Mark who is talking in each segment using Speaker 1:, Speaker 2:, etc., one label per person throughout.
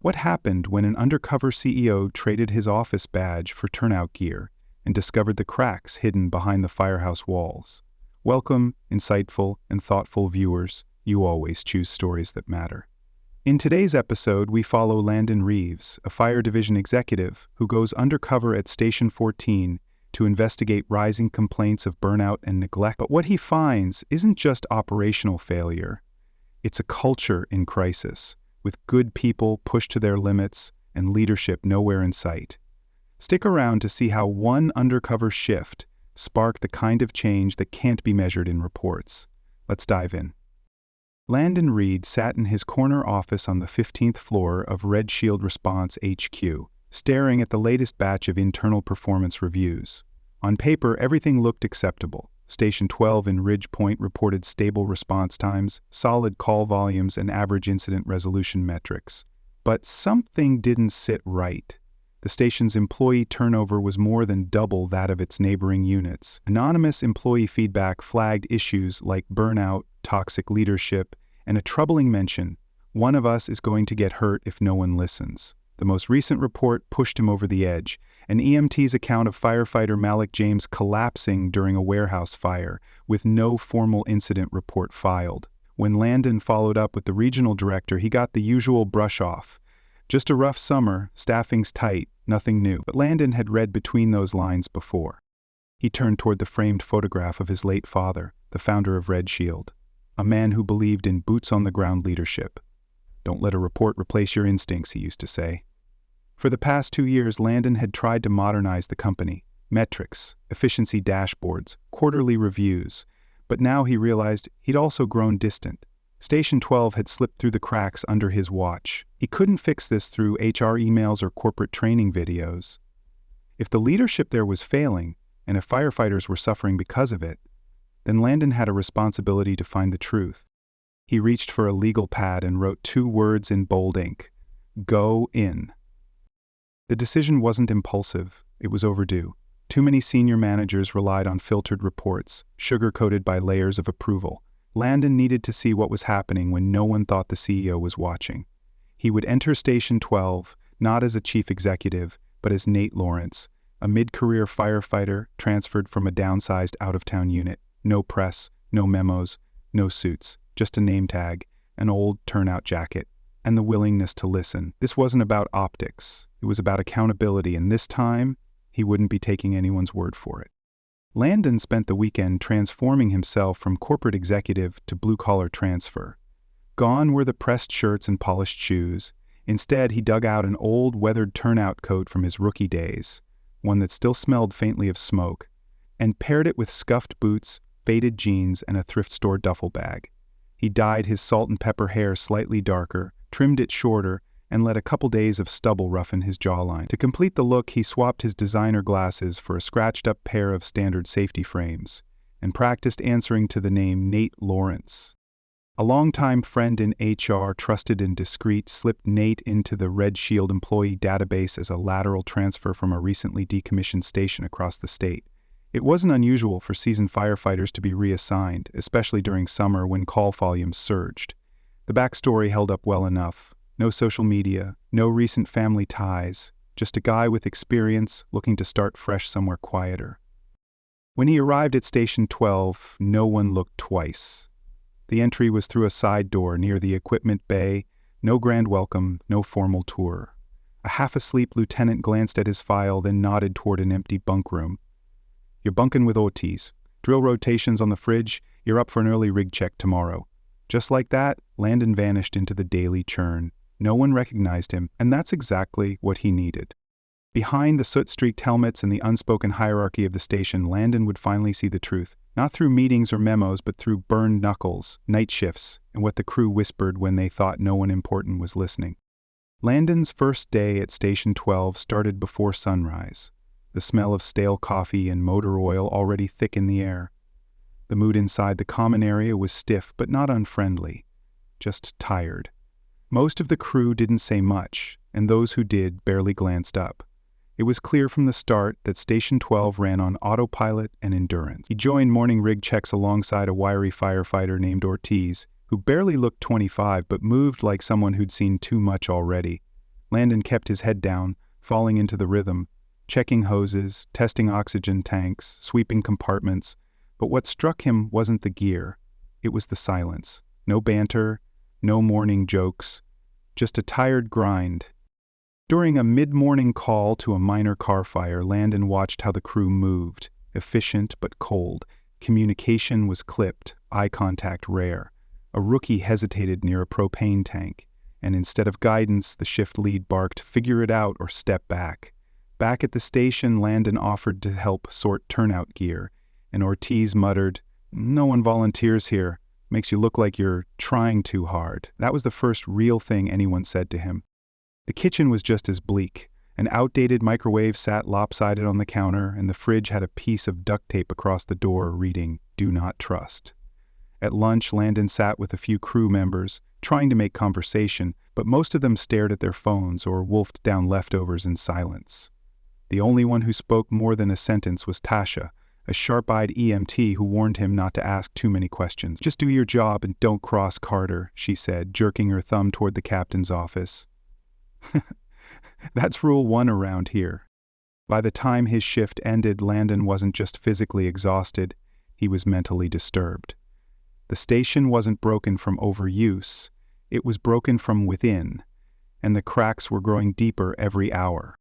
Speaker 1: What happened when an undercover CEO traded his office badge for turnout gear and discovered the cracks hidden behind the firehouse walls? Welcome, insightful and thoughtful viewers. You always choose stories that matter. In today's episode, we follow Landon Reeves, a fire division executive who goes undercover at Station 14 to investigate rising complaints of burnout and neglect. But what he finds isn't just operational failure. It's a culture in crisis, with good people pushed to their limits and leadership nowhere in sight. Stick around to see how one undercover shift sparked the kind of change that can't be measured in reports. Let's dive in. Landon Reeves sat in his corner office on the 15th floor of Red Shield Response HQ, staring at the latest batch of internal performance reviews. On paper, everything looked acceptable. Station 12 in Ridge Point reported stable response times, solid call volumes, and average incident resolution metrics. But something didn't sit right. The station's employee turnover was more than double that of its neighboring units. Anonymous employee feedback flagged issues like burnout, toxic leadership, and a troubling mention: "One of us is going to get hurt if no one listens." The most recent report pushed him over the edge. An EMT's account of firefighter Malik James collapsing during a warehouse fire, with no formal incident report filed. When Landon followed up with the regional director, he got the usual brush off. "Just a rough summer, staffing's tight, nothing new." But Landon had read between those lines before. He turned toward the framed photograph of his late father, the founder of Red Shield, a man who believed in boots-on-the-ground leadership. "Don't let a report replace your instincts," he used to say. For the past 2 years, Landon had tried to modernize the company: metrics, efficiency dashboards, quarterly reviews. But now he realized he'd also grown distant. Station 12 had slipped through the cracks under his watch. He couldn't fix this through HR emails or corporate training videos. If the leadership there was failing, and if firefighters were suffering because of it, then Landon had a responsibility to find the truth. He reached for a legal pad and wrote 2 words in bold ink: "Go in." The decision wasn't impulsive, it was overdue. Too many senior managers relied on filtered reports, sugar-coated by layers of approval. Landon needed to see what was happening when no one thought the CEO was watching. He would enter Station 12, not as a chief executive, but as Nate Lawrence, a mid-career firefighter transferred from a downsized out-of-town unit. No press, no memos, no suits, just a name tag, an old turnout jacket, and the willingness to listen. This wasn't about optics. It was about accountability, and this time, he wouldn't be taking anyone's word for it. Landon spent the weekend transforming himself from corporate executive to blue-collar transfer. Gone were the pressed shirts and polished shoes. Instead, he dug out an old, weathered turnout coat from his rookie days, one that still smelled faintly of smoke, and paired it with scuffed boots, faded jeans, and a thrift store duffel bag. He dyed his salt and pepper hair slightly darker, trimmed it shorter, and let a couple days of stubble roughen his jawline. To complete the look, he swapped his designer glasses for a scratched-up pair of standard safety frames, and practiced answering to the name Nate Lawrence. A longtime friend in HR, trusted and discreet, slipped Nate into the Red Shield employee database as a lateral transfer from a recently decommissioned station across the state. It wasn't unusual for seasoned firefighters to be reassigned, especially during summer when call volumes surged. The backstory held up well enough. No social media, no recent family ties, just a guy with experience looking to start fresh somewhere quieter. When he arrived at Station 12, no one looked twice. The entry was through a side door near the equipment bay. No grand welcome, no formal tour. A half-asleep lieutenant glanced at his file, then nodded toward an empty bunk room. "You're bunking with OTs. Drill rotations on the fridge. You're up for an early rig check tomorrow." Just like that, Landon vanished into the daily churn. No one recognized him, and that's exactly what he needed. Behind the soot-streaked helmets and the unspoken hierarchy of the station, Landon would finally see the truth, not through meetings or memos, but through burned knuckles, night shifts, and what the crew whispered when they thought no one important was listening. Landon's first day at Station 12 started before sunrise, the smell of stale coffee and motor oil already thick in the air. The mood inside the common area was stiff but not unfriendly, just tired. Most of the crew didn't say much, and those who did barely glanced up. It was clear from the start that Station 12 ran on autopilot and endurance. He joined morning rig checks alongside a wiry firefighter named Ortiz, who barely looked 25 but moved like someone who'd seen too much already. Landon kept his head down, falling into the rhythm, checking hoses, testing oxygen tanks, sweeping compartments. But what struck him wasn't the gear. It was the silence. No banter, no morning jokes, just a tired grind. During a mid-morning call to a minor car fire, Landon watched how the crew moved, efficient but cold. Communication was clipped, eye contact rare. A rookie hesitated near a propane tank, and instead of guidance, the shift lead barked, "Figure it out or step back." Back at the station, Landon offered to help sort turnout gear, and Ortiz muttered, "No one volunteers here. Makes you look like you're trying too hard." That was the first real thing anyone said to him. The kitchen was just as bleak. An outdated microwave sat lopsided on the counter, and the fridge had a piece of duct tape across the door reading, "Do not trust." At lunch, Landon sat with a few crew members, trying to make conversation, but most of them stared at their phones or wolfed down leftovers in silence. The only one who spoke more than a sentence was Tasha, a sharp-eyed EMT who warned him not to ask too many questions. "Just do your job and don't cross Carter," she said, jerking her thumb toward the captain's office. That's rule 1 around here. By the time his shift ended, Landon wasn't just physically exhausted, he was mentally disturbed. The station wasn't broken from overuse, it was broken from within, and the cracks were growing deeper every hour.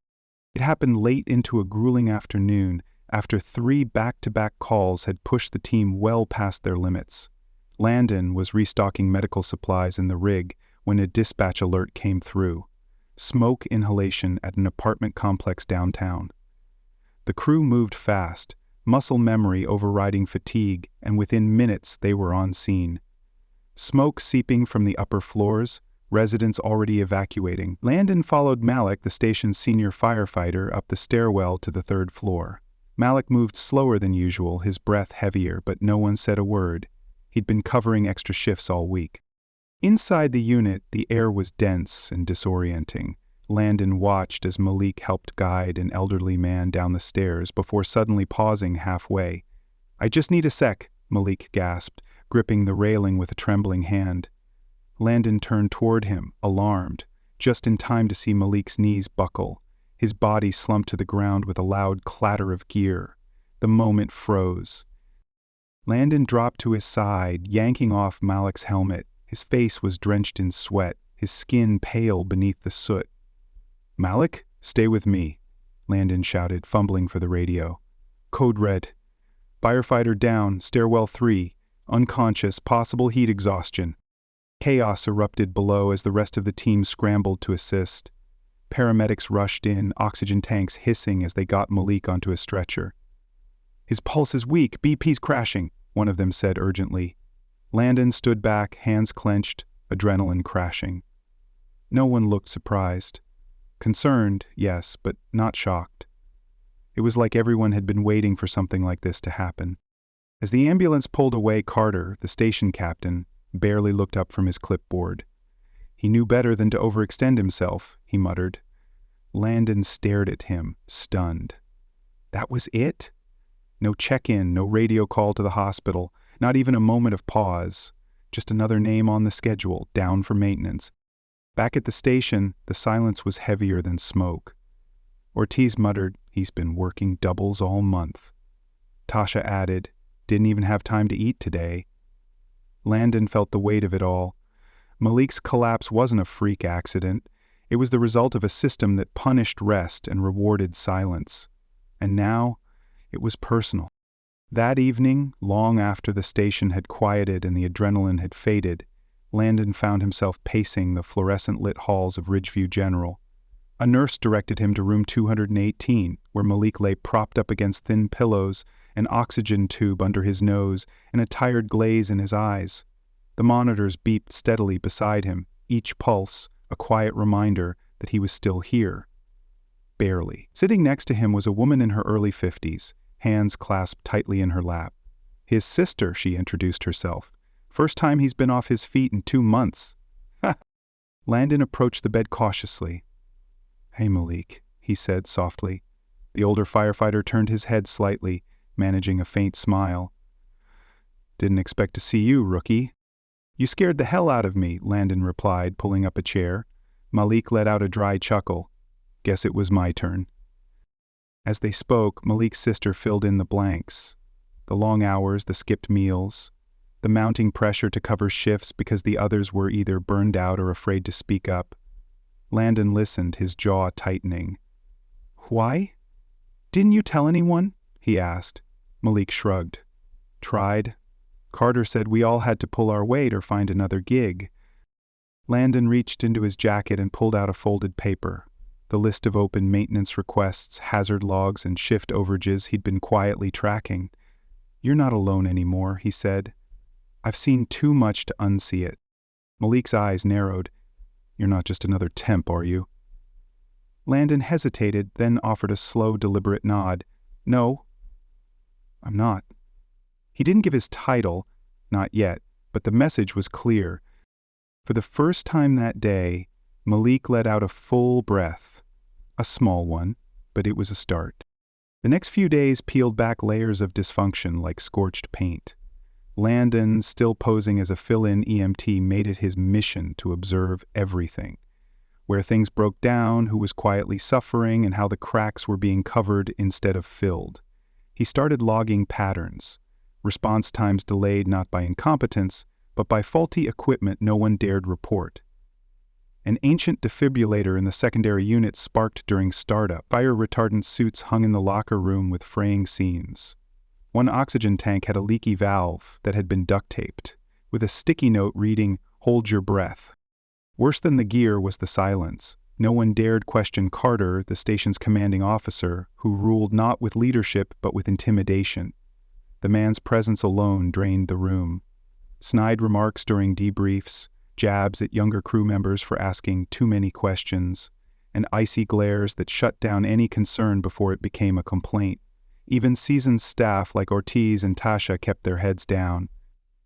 Speaker 1: It happened late into a grueling afternoon, after 3 back-to-back calls had pushed the team well past their limits. Landon was restocking medical supplies in the rig when a dispatch alert came through. Smoke inhalation at an apartment complex downtown. The crew moved fast, muscle memory overriding fatigue, and within minutes they were on scene. Smoke seeping from the upper floors, residents already evacuating. Landon followed Malik, the station's senior firefighter, up the stairwell to the 3rd floor. Malik moved slower than usual, his breath heavier, but no one said a word. He'd been covering extra shifts all week. Inside the unit, the air was dense and disorienting. Landon watched as Malik helped guide an elderly man down the stairs before suddenly pausing halfway. "I just need a sec," Malik gasped, gripping the railing with a trembling hand. Landon turned toward him, alarmed, just in time to see Malik's knees buckle. His body slumped to the ground with a loud clatter of gear. The moment froze. Landon dropped to his side, yanking off Malik's helmet. His face was drenched in sweat, his skin pale beneath the soot. "Malik, stay with me," Landon shouted, fumbling for the radio. "Code red. Firefighter down, stairwell 3, unconscious, possible heat exhaustion." Chaos erupted below as the rest of the team scrambled to assist. Paramedics rushed in, oxygen tanks hissing as they got Malik onto a stretcher. "His pulse is weak, BP's crashing," one of them said urgently. Landon stood back, hands clenched, adrenaline crashing. No one looked surprised. Concerned, yes, but not shocked. It was like everyone had been waiting for something like this to happen. As the ambulance pulled away, Carter, the station captain, barely looked up from his clipboard. He knew better than to overextend himself, he muttered. Landon stared at him, stunned. That was it? No check-in, no radio call to the hospital, not even a moment of pause. Just another name on the schedule, down for maintenance. Back at the station, the silence was heavier than smoke. Ortiz muttered, "He's been working doubles all month." Tasha added, "Didn't even have time to eat today." Landon felt the weight of it all. Malik's collapse wasn't a freak accident. It was the result of a system that punished rest and rewarded silence. And now, it was personal. That evening, long after the station had quieted and the adrenaline had faded, Landon found himself pacing the fluorescent-lit halls of Ridgeview General. A nurse directed him to room 218, where Malik lay propped up against thin pillows, an oxygen tube under his nose, and a tired glaze in his eyes. The monitors beeped steadily beside him, each pulse a quiet reminder that he was still here. Barely. Sitting next to him was a woman in her early 50s, hands clasped tightly in her lap. His sister, she introduced herself. First time he's been off his feet in 2 months. Ha! Landon approached the bed cautiously. "Hey, Malik," he said softly. The older firefighter turned his head slightly, managing a faint smile. "Didn't expect to see you, rookie." "You scared the hell out of me," Landon replied, pulling up a chair. Malik let out a dry chuckle. Guess it was my turn. As they spoke, Malik's sister filled in the blanks. The long hours, the skipped meals, the mounting pressure to cover shifts because the others were either burned out or afraid to speak up. Landon listened, his jaw tightening. Why? Didn't you tell anyone? He asked. Malik shrugged. Tried. Carter said we all had to pull our weight or find another gig. Landon reached into his jacket and pulled out a folded paper. The list of open maintenance requests, hazard logs, and shift overages he'd been quietly tracking. You're not alone anymore, he said. I've seen too much to unsee it. Malik's eyes narrowed. You're not just another temp, are you? Landon hesitated, then offered a slow, deliberate nod. No, I'm not. He didn't give his title, not yet, but the message was clear. For the first time that day, Malik let out a full breath. A small one, but it was a start. The next few days peeled back layers of dysfunction like scorched paint. Landon, still posing as a fill-in EMT, made it his mission to observe everything. Where things broke down, who was quietly suffering, and how the cracks were being covered instead of filled. He started logging patterns. Response times delayed not by incompetence, but by faulty equipment no one dared report. An ancient defibrillator in the secondary unit sparked during startup. Fire-retardant suits hung in the locker room with fraying seams. One oxygen tank had a leaky valve that had been duct-taped, with a sticky note reading, "Hold your breath." Worse than the gear was the silence. No one dared question Carter, the station's commanding officer, who ruled not with leadership but with intimidation. The man's presence alone drained the room. Snide remarks during debriefs, jabs at younger crew members for asking too many questions, and icy glares that shut down any concern before it became a complaint. Even seasoned staff like Ortiz and Tasha kept their heads down.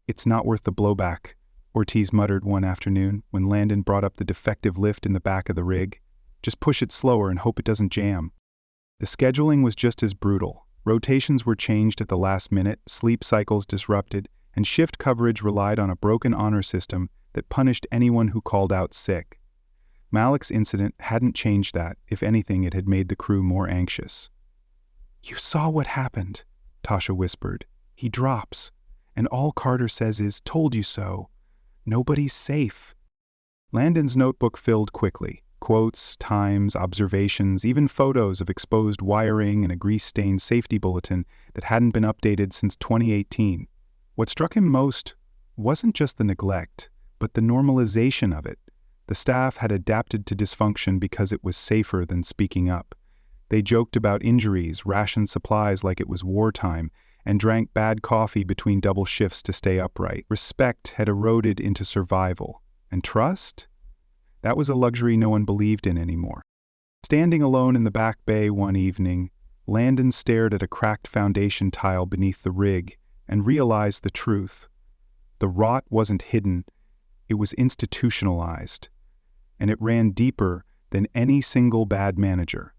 Speaker 1: It's not worth the blowback, Ortiz muttered one afternoon when Landon brought up the defective lift in the back of the rig. Just push it slower and hope it doesn't jam. The scheduling was just as brutal. Rotations were changed at the last minute, sleep cycles disrupted, and shift coverage relied on a broken honor system that punished anyone who called out sick. Malik's incident hadn't changed that. If anything, it had made the crew more anxious. You saw what happened, Tasha whispered. He drops, and all Carter says is, told you so. Nobody's safe. Landon's notebook filled quickly. Quotes, times, observations, even photos of exposed wiring and a grease-stained safety bulletin that hadn't been updated since 2018. What struck him most wasn't just the neglect, but the normalization of it. The staff had adapted to dysfunction because it was safer than speaking up. They joked about injuries, rationed supplies like it was wartime, and drank bad coffee between double shifts to stay upright. Respect had eroded into survival. And trust? That was a luxury no one believed in anymore. Standing alone in the back bay one evening, Landon stared at a cracked foundation tile beneath the rig and realized the truth. The rot wasn't hidden, it was institutionalized, and it ran deeper than any single bad manager.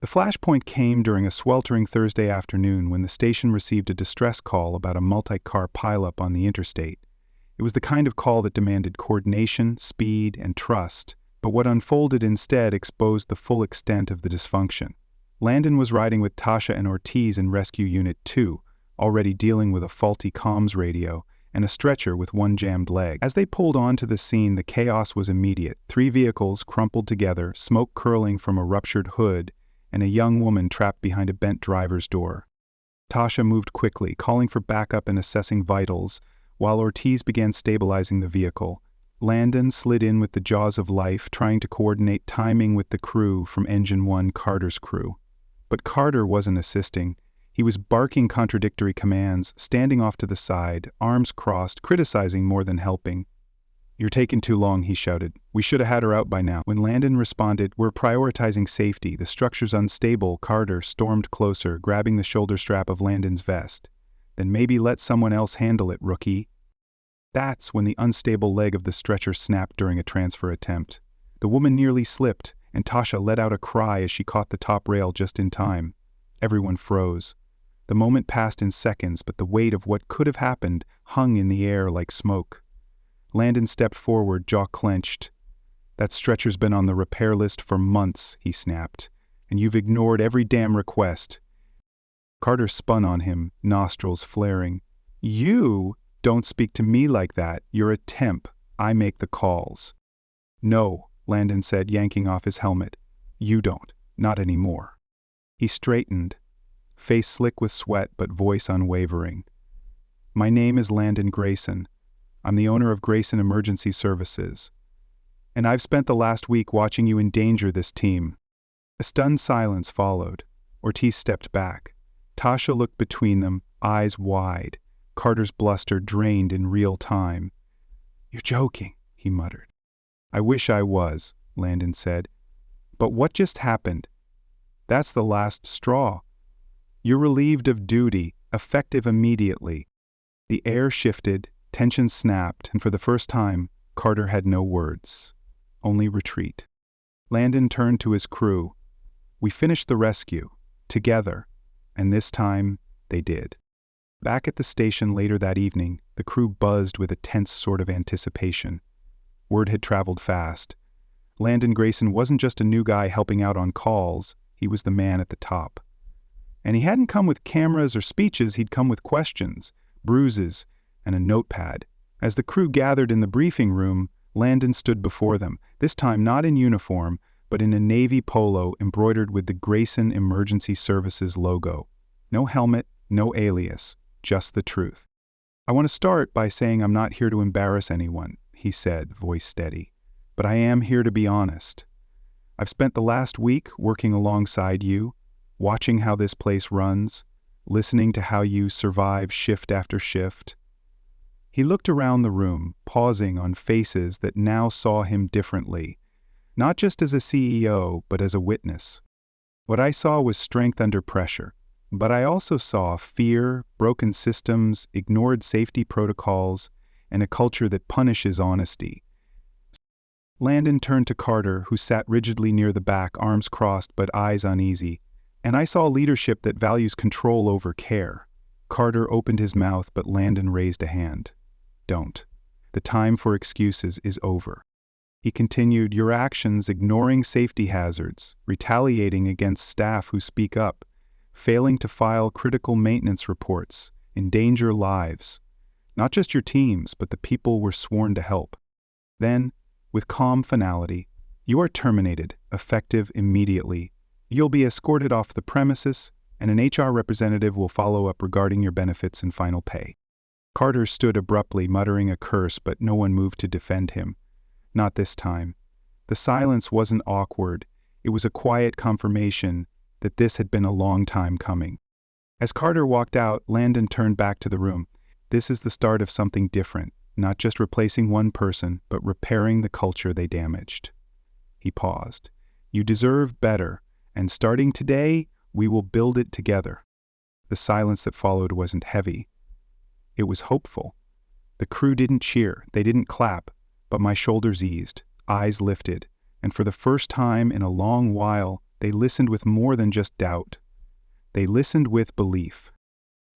Speaker 1: The flashpoint came during a sweltering Thursday afternoon when the station received a distress call about a multi-car pileup on the interstate. It was the kind of call that demanded coordination, speed, and trust, but what unfolded instead exposed the full extent of the dysfunction. Landon was riding with Tasha and Ortiz in Rescue Unit 2, already dealing with a faulty comms radio and a stretcher with one jammed leg. As they pulled onto the scene, the chaos was immediate. 3 vehicles crumpled together, smoke curling from a ruptured hood, and a young woman trapped behind a bent driver's door. Tasha moved quickly, calling for backup and assessing vitals, while Ortiz began stabilizing the vehicle. Landon slid in with the jaws of life, trying to coordinate timing with the crew from Engine 1, Carter's crew. But Carter wasn't assisting. He was barking contradictory commands, standing off to the side, arms crossed, criticizing more than helping. You're taking too long, he shouted. We should have had her out by now. When Landon responded, we're prioritizing safety. The structure's unstable. Carter stormed closer, grabbing the shoulder strap of Landon's vest. Then maybe let someone else handle it, rookie. That's when the unstable leg of the stretcher snapped during a transfer attempt. The woman nearly slipped, and Tasha let out a cry as she caught the top rail just in time. Everyone froze. The moment passed in seconds, but the weight of what could have happened hung in the air like smoke. Landon stepped forward, jaw clenched. That stretcher's been on the repair list for months, he snapped, and you've ignored every damn request. Carter spun on him, nostrils flaring. You don't speak to me like that. You're a temp. I make the calls. No, Landon said, yanking off his helmet. You don't. Not anymore. He straightened, face slick with sweat but voice unwavering. My name is Landon Grayson. I'm the owner of Grayson Emergency Services. And I've spent the last week watching you endanger this team. A stunned silence followed. Ortiz stepped back. Tasha looked between them, eyes wide. Carter's bluster drained in real time. You're joking, he muttered. I wish I was, Landon said. But what just happened? That's the last straw. You're relieved of duty, effective immediately. The air shifted, tension snapped, and for the first time, Carter had no words. Only retreat. Landon turned to his crew. We finished the rescue, together, and this time, they did. Back at the station later that evening, the crew buzzed with a tense sort of anticipation. Word had traveled fast. Landon Grayson wasn't just a new guy helping out on calls, he was the man at the top. And he hadn't come with cameras or speeches, he'd come with questions, bruises, and a notepad. As the crew gathered in the briefing room, Landon stood before them, this time not in uniform, but in a navy polo embroidered with the Grayson Emergency Services logo. No helmet, no alias, just the truth. I want to start by saying I'm not here to embarrass anyone, he said, voice steady. But I am here to be honest. I've spent the last week working alongside you, watching how this place runs, listening to how you survive shift after shift. He looked around the room, pausing on faces that now saw him differently, not just as a CEO, but as a witness. What I saw was strength under pressure, but I also saw fear, broken systems, ignored safety protocols, and a culture that punishes honesty. Landon turned to Carter, who sat rigidly near the back, arms crossed but eyes uneasy. And I saw leadership that values control over care. Carter opened his mouth, but Landon raised a hand. Don't. The time for excuses is over. He continued, your actions ignoring safety hazards, retaliating against staff who speak up, failing to file critical maintenance reports, endanger lives. Not just your teams, but the people we're sworn to help. Then, with calm finality, you are terminated, effective immediately. You'll be escorted off the premises, and an HR representative will follow up regarding your benefits and final pay. Carter stood abruptly, muttering a curse, but no one moved to defend him. Not this time. The silence wasn't awkward. It was a quiet confirmation that this had been a long time coming. As Carter walked out, Landon turned back to the room. This is the start of something different, not just replacing one person, but repairing the culture they damaged. He paused. You deserve better, and starting today, we will build it together. The silence that followed wasn't heavy. It was hopeful. The crew didn't cheer, they didn't clap, but my shoulders eased, eyes lifted, and for the first time in a long while, they listened with more than just doubt. They listened with belief.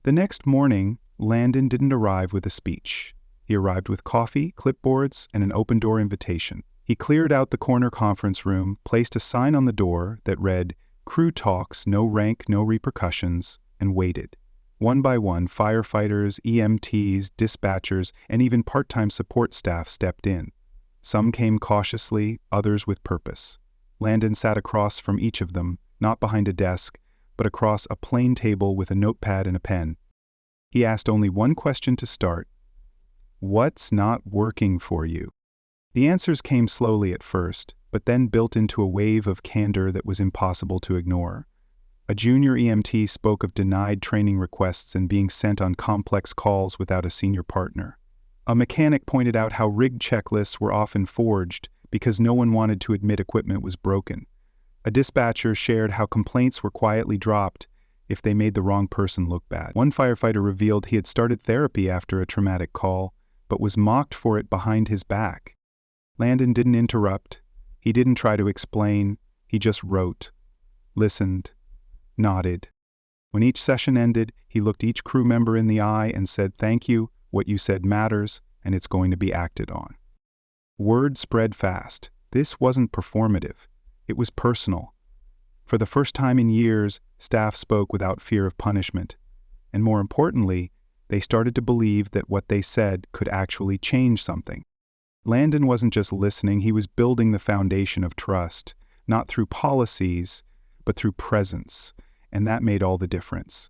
Speaker 1: The next morning, Landon didn't arrive with a speech. He arrived with coffee, clipboards, and an open-door invitation. He cleared out the corner conference room, placed a sign on the door that read, Crew Talks, No Rank, No Repercussions, and waited. One by one, firefighters, EMTs, dispatchers, and even part-time support staff stepped in. Some came cautiously, others with purpose. Landon sat across from each of them, not behind a desk, but across a plain table with a notepad and a pen. He asked only one question to start. What's not working for you? The answers came slowly at first, but then built into a wave of candor that was impossible to ignore. A junior EMT spoke of denied training requests and being sent on complex calls without a senior partner. A mechanic pointed out how rigged checklists were often forged because no one wanted to admit equipment was broken. A dispatcher shared how complaints were quietly dropped if they made the wrong person look bad. One firefighter revealed he had started therapy after a traumatic call, but was mocked for it behind his back. Landon didn't interrupt. He didn't try to explain. He just wrote, listened, nodded. When each session ended, he looked each crew member in the eye and said, "Thank you, what you said matters, and it's going to be acted on." Word spread fast. This wasn't performative. It was personal. For the first time in years, staff spoke without fear of punishment. And more importantly, they started to believe that what they said could actually change something. Landon wasn't just listening, he was building the foundation of trust, not through policies, but through presence, and that made all the difference.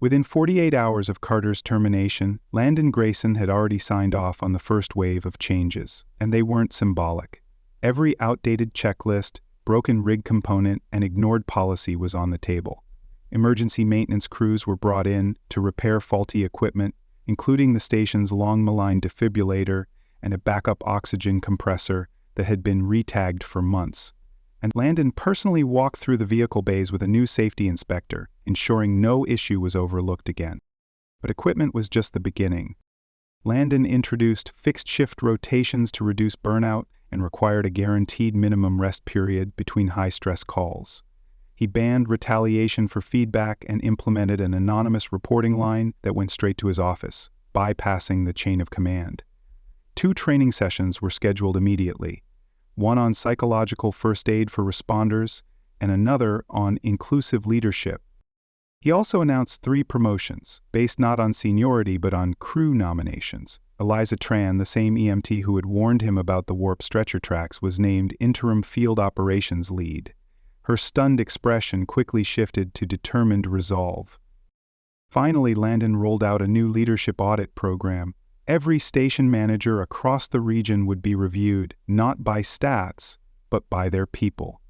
Speaker 1: Within 48 hours of Carter's termination, Landon Grayson had already signed off on the first wave of changes, and they weren't symbolic. Every outdated checklist, broken rig component, and ignored policy was on the table. Emergency maintenance crews were brought in to repair faulty equipment, including the station's long-maligned defibrillator and a backup oxygen compressor that had been retagged for months. And Landon personally walked through the vehicle bays with a new safety inspector, ensuring no issue was overlooked again. But equipment was just the beginning. Landon introduced fixed shift rotations to reduce burnout and required a guaranteed minimum rest period between high-stress calls. He banned retaliation for feedback and implemented an anonymous reporting line that went straight to his office, bypassing the chain of command. 2 training sessions were scheduled immediately, one on psychological first aid for responders and another on inclusive leadership. He also announced 3 promotions, based not on seniority but on crew nominations. Eliza Tran, the same EMT who had warned him about the warp stretcher tracks, was named interim field operations lead. Her stunned expression quickly shifted to determined resolve. Finally, Landon rolled out a new leadership audit program. Every station manager across the region would be reviewed, not by stats, but by their people.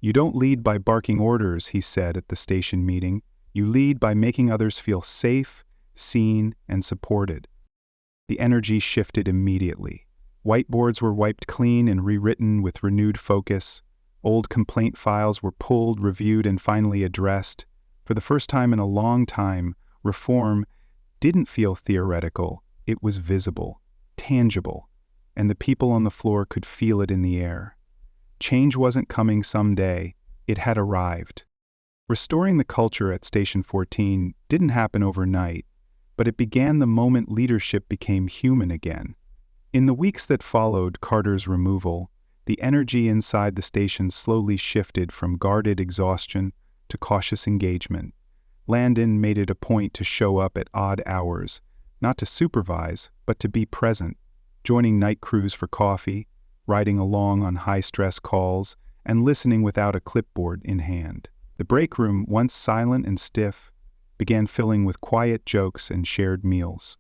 Speaker 1: "You don't lead by barking orders," he said at the station meeting. "You lead by making others feel safe, seen, and supported." The energy shifted immediately. Whiteboards were wiped clean and rewritten with renewed focus. Old complaint files were pulled, reviewed, and finally addressed. For the first time in a long time, reform didn't feel theoretical. It was visible, tangible, and the people on the floor could feel it in the air. Change wasn't coming someday, it had arrived. Restoring the culture at Station 14 didn't happen overnight, but it began the moment leadership became human again. In the weeks that followed Carter's removal, the energy inside the station slowly shifted from guarded exhaustion to cautious engagement. Landon made it a point to show up at odd hours, not to supervise, but to be present, joining night crews for coffee, riding along on high-stress calls, and listening without a clipboard in hand. The break room, once silent and stiff, began filling with quiet jokes and shared meals.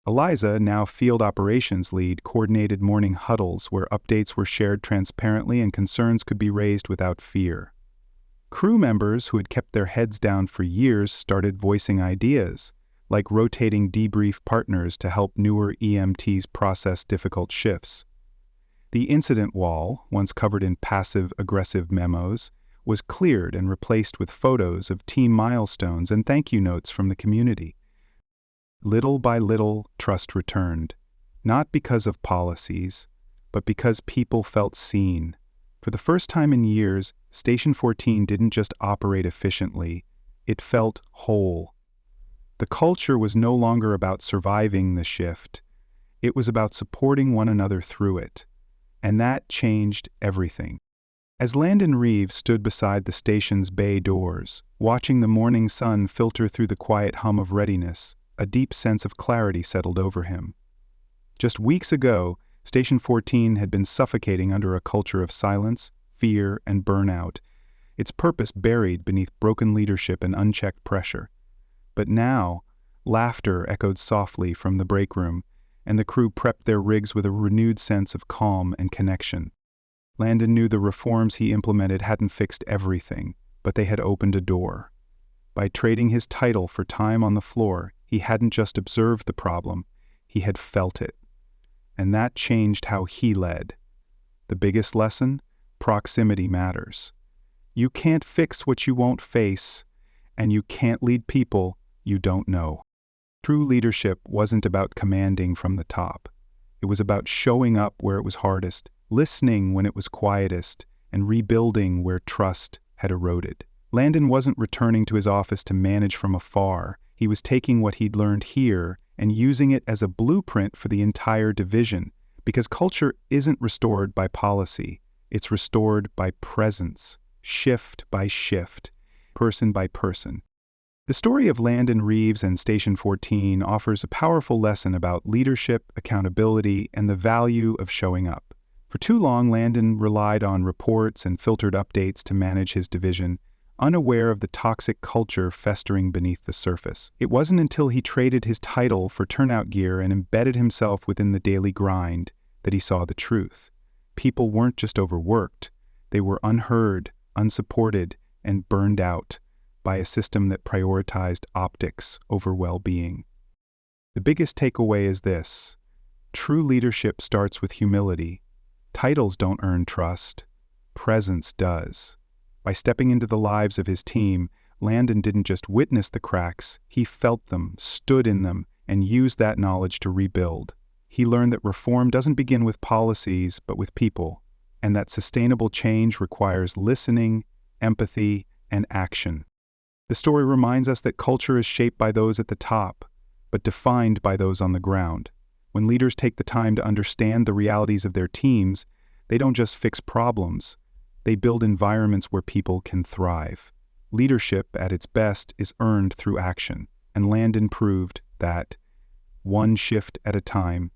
Speaker 1: Eliza, now field operations lead, coordinated morning huddles where updates were shared transparently and concerns could be raised without fear. Crew members who had kept their heads down for years started voicing ideas, like rotating debrief partners to help newer EMTs process difficult shifts. The incident wall, once covered in passive-aggressive memos, was cleared and replaced with photos of team milestones and thank you notes from the community. Little by little, trust returned, not because of policies, but because people felt seen. For the first time in years, Station 14 didn't just operate efficiently, it felt whole. The culture was no longer about surviving the shift, it was about supporting one another through it. And that changed everything. As Landon Reeves stood beside the station's bay doors, watching the morning sun filter through the quiet hum of readiness, a deep sense of clarity settled over him. Just weeks ago, Station 14 had been suffocating under a culture of silence, fear, and burnout, its purpose buried beneath broken leadership and unchecked pressure. But now, laughter echoed softly from the break room, and the crew prepped their rigs with a renewed sense of calm and connection. Landon knew the reforms he implemented hadn't fixed everything, but they had opened a door. By trading his title for time on the floor, he hadn't just observed the problem, he had felt it. And that changed how he led. The biggest lesson? Proximity matters. You can't fix what you won't face, and you can't lead people you don't know. True leadership wasn't about commanding from the top. It was about showing up where it was hardest, listening when it was quietest, and rebuilding where trust had eroded. Landon wasn't returning to his office to manage from afar. He was taking what he'd learned here and using it as a blueprint for the entire division, because culture isn't restored by policy. It's restored by presence, shift by shift, person by person. The story of Landon Reeves and Station 14 offers a powerful lesson about leadership, accountability, and the value of showing up. For too long, Landon relied on reports and filtered updates to manage his division, unaware of the toxic culture festering beneath the surface. It wasn't until he traded his title for turnout gear and embedded himself within the daily grind that he saw the truth. People weren't just overworked, they were unheard, unsupported, and burned out by a system that prioritized optics over well-being. The biggest takeaway is this: true leadership starts with humility. Titles don't earn trust, presence does. By stepping into the lives of his team, Landon didn't just witness the cracks, he felt them, stood in them, and used that knowledge to rebuild. He learned that reform doesn't begin with policies, but with people, and that sustainable change requires listening, empathy, and action. The story reminds us that culture is shaped by those at the top, but defined by those on the ground. When leaders take the time to understand the realities of their teams, they don't just fix problems, they build environments where people can thrive. Leadership, at its best, is earned through action, and Landon proved that, one shift at a time,